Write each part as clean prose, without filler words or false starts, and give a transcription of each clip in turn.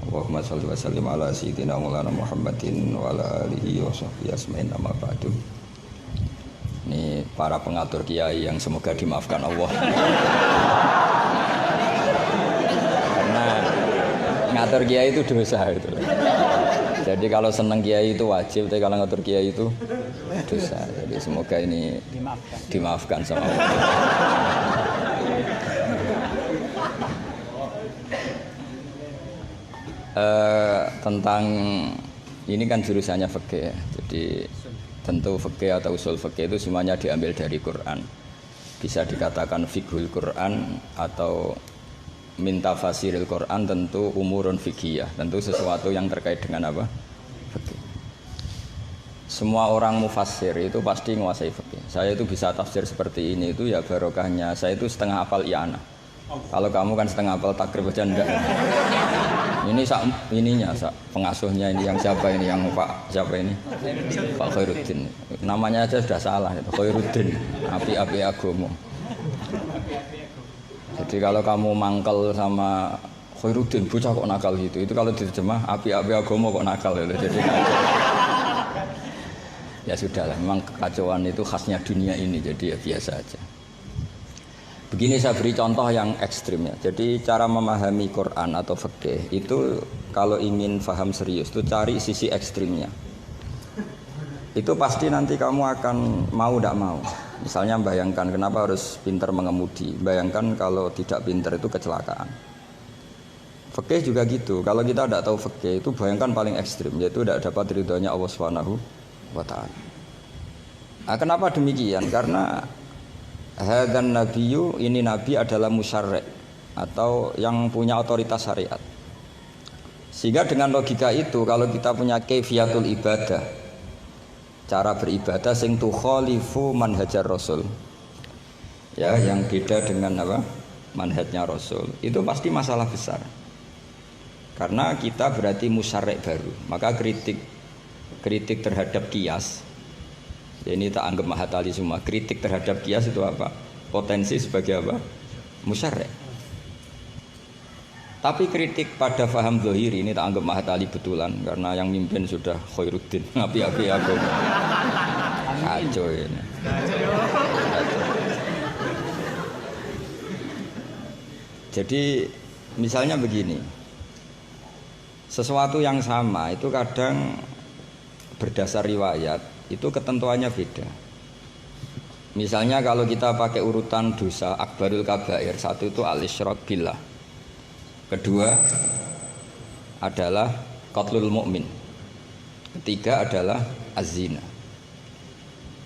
Allahumma shalli wa sallim ala sayyidina Maulana Muhammadin wa ala alihi wa sahbihi asma'in amma ba'du. Ini para pengatur kiai yang semoga dimaafkan Allah. Karena ngatur kiai itu dosa itu. Jadi kalau senang kiai itu wajib, tapi kalau ngatur kiai itu dosa. Jadi semoga ini dimaafkan sama Allah. Tentang ini kan jurusannya fikih ya. Jadi tentu fikih atau usul fikih itu semuanya diambil dari Quran. Bisa dikatakan fiqhul Quran atau minta fasiril Quran, tentu umurun fikih, tentu sesuatu yang terkait dengan apa? Fikih. Semua orang mufassir itu pasti menguasai fikih. Saya itu bisa tafsir seperti ini itu ya barokahnya saya itu setengah hafal i'anah. Kalau kamu kan setengah hafal takrib aja enggak. Ini pengasuhnya ini yang siapa ini, yang Pak siapa ini? Pak Khairuddin. Namanya aja sudah salah itu, Khairuddin. Api-api agomo. Jadi kalau kamu mangkel sama Khairuddin, bocah kok nakal gitu. Itu kalau diterjemah api-api agomo kok nakal gitu. Jadi ya sudahlah, memang kekacauan itu khasnya dunia ini, jadi ya biasa aja. Begini saya beri contoh yang ekstrim ya. Jadi cara memahami Quran atau fikih itu kalau ingin paham serius itu cari sisi ekstrimnya. Itu pasti nanti kamu akan mau tidak mau. Misalnya bayangkan kenapa harus pintar mengemudi. Bayangkan kalau tidak pintar itu kecelakaan. Fikih juga gitu. Kalau kita tidak tahu fikih itu bayangkan paling ekstrim, yaitu tidak dapat ridhonya Allah Subhanahu wa ta'ala. Nah, kenapa demikian? Karena hadan nabiyyu, ini nabi adalah musyarri' atau yang punya otoritas syariat. Sehingga dengan logika itu kalau kita punya kaifiyatul ibadah, cara beribadah sing tukhalifu manhajar rasul, ya yang beda dengan apa? Manhajnya rasul, itu pasti masalah besar. Karena kita berarti musyarri' baru, maka kritik terhadap qiyas. Ini tak anggap mahatali semua. Kritik terhadap qiyas itu apa? Potensi sebagai apa? Musyarri'. Tapi kritik pada faham zahiri ini tak anggap mahatali betulan, karena yang mimpin sudah Khairuddin. Api-api aku. Kacau ini. Jadi misalnya begini. Sesuatu yang sama itu kadang berdasar riwayat itu ketentuannya beda. Misalnya kalau kita pakai urutan dosa akbarul kabair, satu itu al-isyrak billah, kedua adalah qatlul mu'min, ketiga adalah az-zina.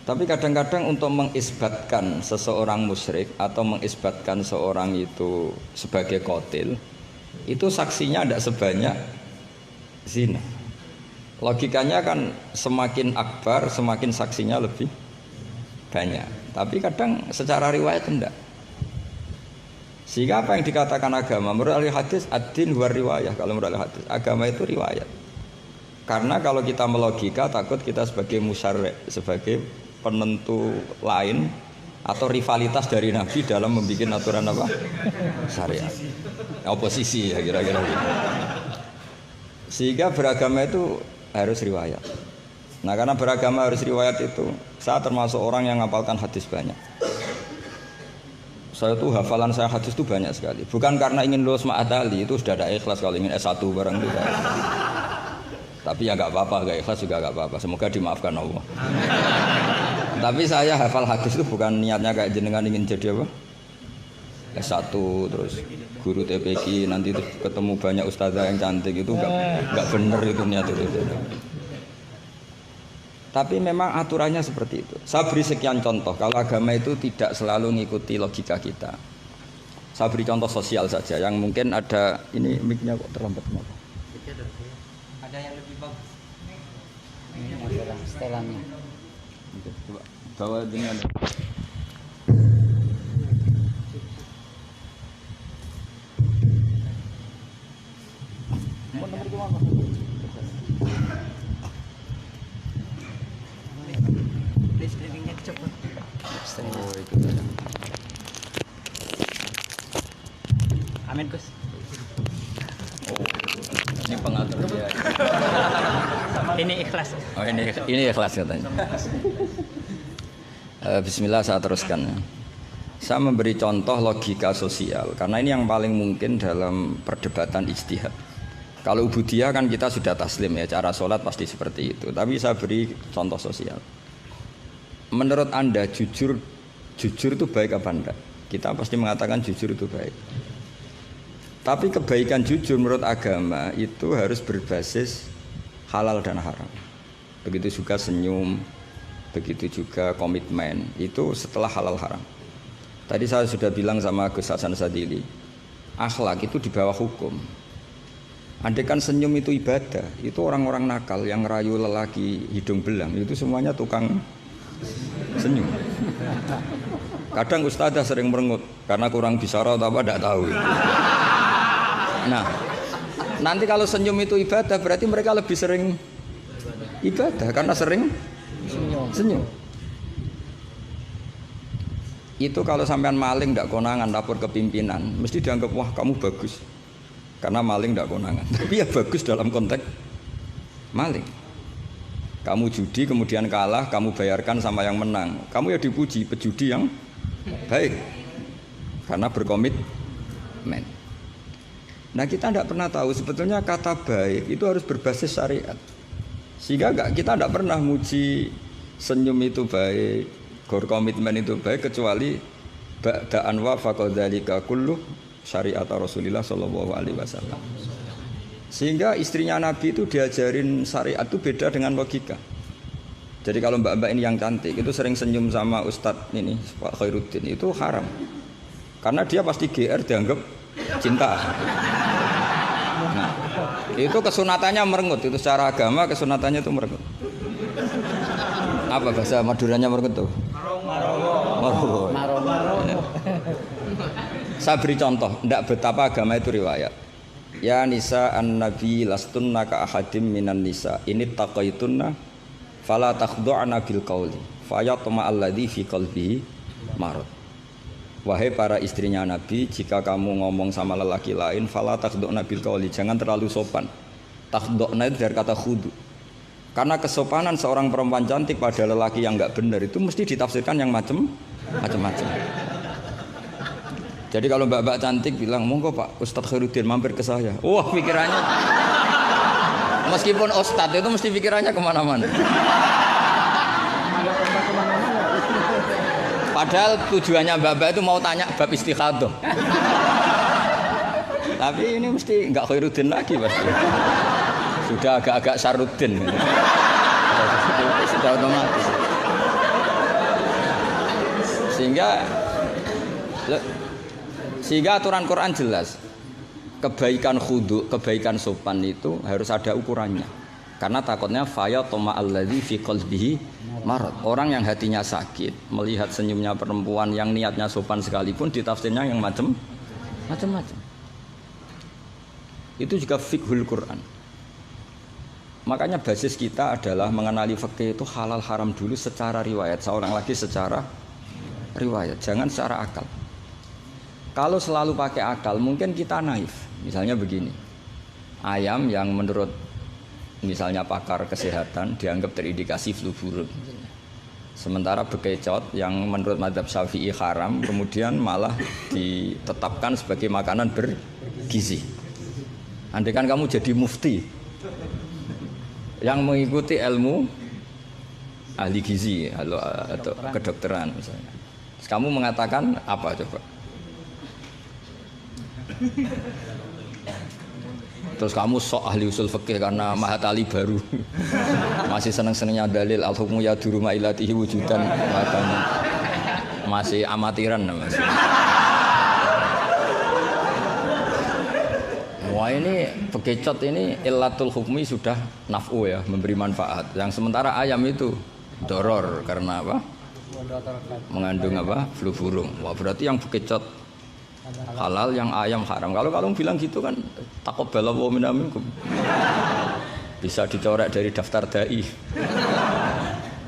Tapi kadang-kadang untuk mengisbatkan seseorang musyrik atau mengisbatkan seorang itu sebagai qatil, itu saksinya tidak sebanyak zina. Logikanya kan semakin akbar, semakin saksinya lebih banyak. Tapi kadang secara riwayat tidak. Sehingga apa yang dikatakan agama? Menurut ahli hadis, ad-din huwa riwayah. Kalau menurut ahli hadis, agama itu riwayat. Karena kalau kita melogika, takut kita sebagai musyarri', sebagai penentu lain atau rivalitas dari Nabi dalam membuat aturan apa? Syariat. Oposisi ya kira-kira gitu. Sehingga beragama itu harus riwayat. Nah karena beragama harus riwayat itu, saya termasuk orang yang ngapalkan hadis banyak. Saya tuh hafalan saya hadis itu banyak sekali. Bukan karena ingin lulus ma'adali, itu sudah ada ikhlas kalau ingin S1 barang itu. Tapi ya gak apa-apa, gak ikhlas juga gak apa-apa. Semoga dimaafkan Allah. Tapi saya hafal hadis itu bukan niatnya kayak jenengan ingin jadi apa? S1 terus guru TPQ nanti itu ketemu banyak ustazah yang cantik, itu enggak bener itu niat itu. Tapi memang aturannya seperti itu. Saya beri sekian contoh. Kalau agama itu tidak selalu mengikuti logika kita. Saya beri contoh sosial saja yang mungkin ada. Ini mic-nya kok terlambat kenapa? Ada yang lebih bagus. Ini masalah setelannya. Coba bawa dengan Listriknya cepat. oh itu ya. Amin Gus. Ini pengatur dia. Ini ikhlas. Oh ini ikhlas katanya. Bismillah saya teruskan. Saya memberi contoh logika sosial karena ini yang paling mungkin dalam perdebatan ijtihad. Kalau ubudiyah kan kita sudah taslim ya, cara sholat pasti seperti itu. Tapi saya beri contoh sosial. Menurut Anda jujur itu baik apa enggak? Kita pasti mengatakan jujur itu baik. Tapi kebaikan jujur menurut agama itu harus berbasis halal dan haram. Begitu juga senyum, begitu juga komitmen, itu setelah halal haram. Tadi saya sudah bilang sama Gus Hasan Sadili, akhlak itu di bawah hukum. Andai kan senyum itu ibadah, itu orang-orang nakal yang rayu lelaki hidung belang, itu semuanya tukang senyum. Kadang ustadzah sering merengut karena kurang bisyarah atau apa tidak tahu. Nah, nanti kalau senyum itu ibadah berarti mereka lebih sering ibadah karena sering senyum. Itu kalau sampean maling tidak konangan lapor ke pimpinan, mesti dianggap wah kamu bagus karena maling tidak konangan. Tapi ya bagus dalam konteks maling. Kamu judi kemudian kalah, kamu bayarkan sama yang menang. Kamu ya dipuji pejudi yang baik karena berkomitmen. Nah kita tidak pernah tahu sebetulnya kata baik itu harus berbasis syariat. Sehingga kita tidak pernah muji senyum itu baik, berkomitmen itu baik kecuali ba'da'an wa faqadzalika kullu syariat Rasulullah sallallahu alaihi wasallam. Sehingga istrinya Nabi itu diajarin syariat itu beda dengan logika. Jadi kalau mbak-mbak ini yang cantik itu sering senyum sama Ustadz ini Pak Khairuddin itu haram. Karena dia pasti GR dianggap cinta. Nah, itu kesunatannya merengut, itu secara agama kesunatannya itu merengut. Apa bahasa Maduranya merengut tuh? Maro. Saya beri contoh, tidak betapa agama itu riwayat. Ya nisa an-nabi lastunna ka ahadim minan nisa ini taqaitunna fala takhdu'na bil qauli fayatma alladhi fi qalbihi marad. Wahai para istrinya Nabi, jika kamu ngomong sama lelaki lain fala takhdu'na bil qauli, jangan terlalu sopan. Takhdu'na itu dari kata khudu. Karena kesopanan seorang perempuan cantik pada lelaki yang enggak benar itu mesti ditafsirkan yang macam-macam. Jadi kalau mbak-mbak cantik bilang, monggo Pak Ustadz Khairuddin mampir ke saya. Wah pikirannya, meskipun Ustadz itu mesti pikirannya kemana-mana. Padahal tujuannya mbak-mbak itu mau tanya bab istikhadah. Tapi ini mesti nggak Khairuddin lagi pasti. Sudah agak-agak Saruddin. Sudah otomatis. Sehingga aturan Quran jelas, kebaikan khudu, kebaikan sopan itu harus ada ukurannya. Karena takutnya faya toma alladzi fi qalbihi marad. Orang yang hatinya sakit melihat senyumnya perempuan yang niatnya sopan sekalipun ditafsirnya yang macam-macam. Itu juga fiqhul Quran. Makanya basis kita adalah mengenali fikih itu halal haram dulu secara riwayat. Seorang lagi secara riwayat, jangan secara akal. Kalau selalu pakai akal, mungkin kita naif. Misalnya begini, ayam yang menurut misalnya pakar kesehatan dianggap terindikasi flu burung. Sementara bekecot yang menurut mazhab Syafi'i haram, kemudian malah ditetapkan sebagai makanan bergizi. Andai kan kamu jadi mufti yang mengikuti ilmu ahli gizi atau kedokteran misalnya. Terus kamu mengatakan apa coba? Terus kamu sok ahli usul fikih karena Mahatali baru masih seneng-senengnya dalil al-hukmu yaduru ma'ilatihi wujudan masih amatiran masih. Wah ini bekecot ini illatul hukmi sudah naf'u ya, memberi manfaat. Yang sementara ayam itu doror karena apa? Mengandung apa? Flu burung. Wah berarti yang bekecot halal, yang ayam haram. Kalau kamu bilang gitu kan taqabbalallahu minna minkum. Bisa dicoret dari daftar dai.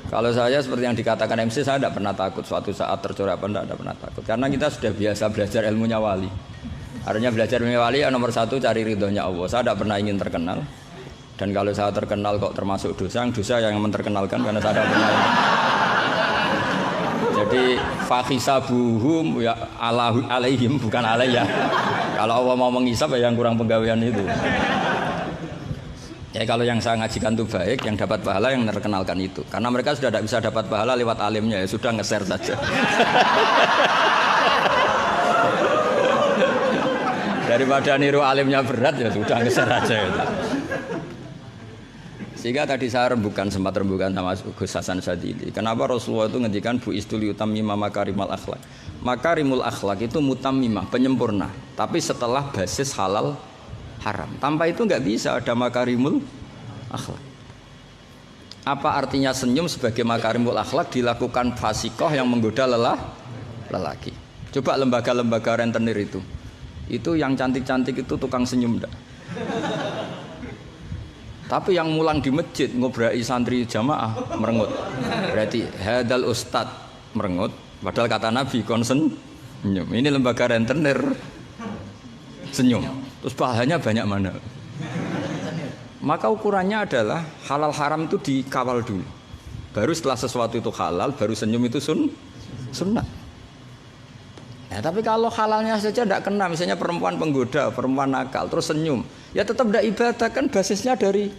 Kalau saya seperti yang dikatakan MC, saya tidak pernah takut suatu saat tercoret apa, tidak pernah takut. Karena kita sudah biasa belajar ilmunya wali. Artinya belajar menjadi wali nomor satu cari ridhonya Allah. Saya tidak pernah ingin terkenal. Dan kalau saya terkenal kok termasuk dosa, yang menterkenalkan karena saya tidak pernah. Jadi fahisabuhum ya alaihim bukan alayya. Kalau Allah mau menghisab ya yang kurang penggawean itu. Ya kalau yang saya ngajikan itu baik, yang dapat pahala yang menerkenalkan itu. Karena mereka sudah tidak bisa dapat pahala lewat alimnya, ya sudah nge-share saja. Daripada niru alimnya berat ya sudah nge-share aja gitu. Sehingga tadi saya sempat rembukan sama Gus Hasan Sadili. Kenapa Rasulullah itu ngendikan bu istuli utammima makarimal akhlak. Makarimul akhlak itu mutammimah, penyempurna. Tapi setelah basis halal haram. Tanpa itu nggak bisa ada makarimul akhlak. Apa artinya senyum sebagai makarimul akhlak dilakukan fasikoh yang menggoda lelaki. Coba lembaga-lembaga rentenir itu yang cantik-cantik itu tukang senyum enggak? Tapi yang mulang di masjid ngobrai santri jamaah merengut. Berarti hadal ustad merengut. Padahal kata Nabi konsen senyum. Ini lembaga rentenir senyum. Terus pahalanya banyak mana? Maka ukurannya adalah halal haram itu dikawal dulu. Baru setelah sesuatu itu halal, baru senyum itu sunnah. Ya, tapi kalau halalnya saja tidak kena, misalnya perempuan penggoda, perempuan nakal, terus senyum, ya tetap tidak ibadah, kan basisnya dari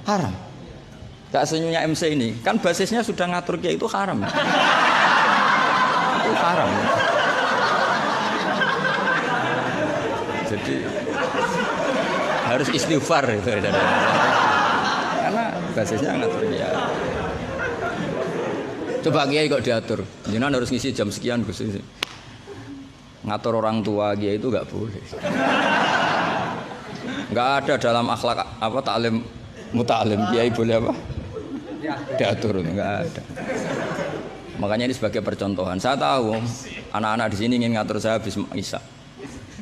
haram. Gak senyumnya MC ini, kan basisnya sudah ngatur kayak itu haram. Itu haram. Jadi harus istighfar itu. Karena basisnya ngatur ya. Coba kiai kok diatur, jangan harus ngisi jam sekian Gus. Ngatur orang tua kiai itu nggak boleh. Nggak ada dalam akhlak apa taklim mutalim kiai boleh apa? Diatur nggak ada. Makanya ini sebagai percontohan. Saya tahu anak-anak di sini ingin ngatur saya habis isya.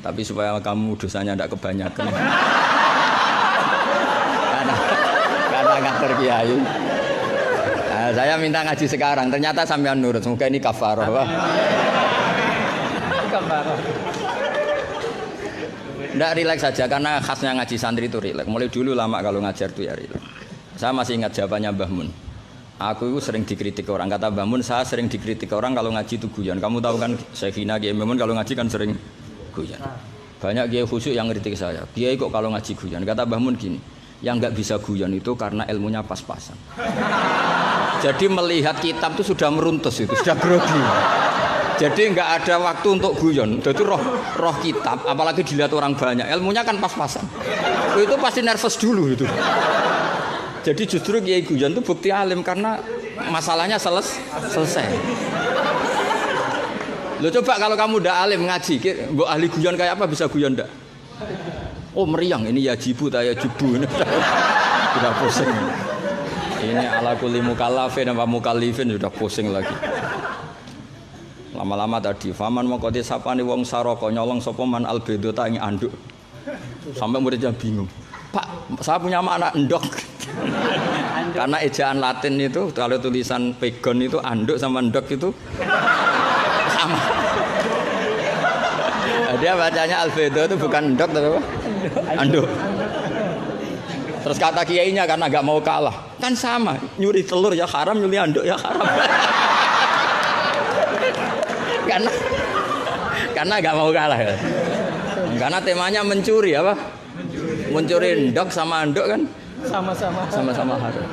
Tapi supaya kamu dosanya tidak kebanyakan. karena ngatur kiai. Nah, saya minta ngaji sekarang. Ternyata sampean nurut. Semoga ini kafarah. Tidak rileks saja karena khasnya ngaji santri itu rileks. Mulai dulu lama kalau ngajar itu ya rileks. Saya masih ingat jawabannya Mbah Mun. Aku itu sering dikritik orang. Kata Mbah Mun, saya sering dikritik orang kalau ngaji itu guyon. Kamu tahu kan Syekhina Kiai Mbah Mun kalau ngaji kan sering guyon. Banyak kiai khusyuk yang kritik saya. Kiai kok kalau ngaji guyon. Kata Mbah Mun gini, yang nggak bisa guyon itu karena ilmunya pas-pasan. Jadi melihat kitab itu sudah meruntus itu, sudah grogi. Jadi nggak ada waktu untuk guyon. Jadi roh kitab, apalagi dilihat orang banyak, ilmunya kan pas-pasan. Itu pasti nervous dulu itu. Jadi justru kiai guyon itu bukti alim karena masalahnya selesai. Lo coba kalau kamu udah alim ngaji, mbok ahli guyon kayak apa bisa guyon ndak? Oh meriang ini ya jibu taya jubu ini sudah pusing. Ini ala kulli mukallafin apa mukallifin sudah pusing lagi. Lama-lama tadi faman mongko sapane wong saraka nyolong sapa man albedo ta ing anduk. Sampai muridnya bingung. Pak, saya punya anak endok. Karena ejaan Latin itu kalau tulisan pegon itu anduk sama endok itu sama. Dia bacanya albedo itu bukan endok tapi apa? Anduk. Terus kata kiainya karena nggak mau kalah, kan sama, nyuri telur ya haram, nyuri anduk ya haram. karena nggak mau kalah ya. Karena temanya mencuri apa? Mencuri endok sama anduk kan? Sama-sama haram.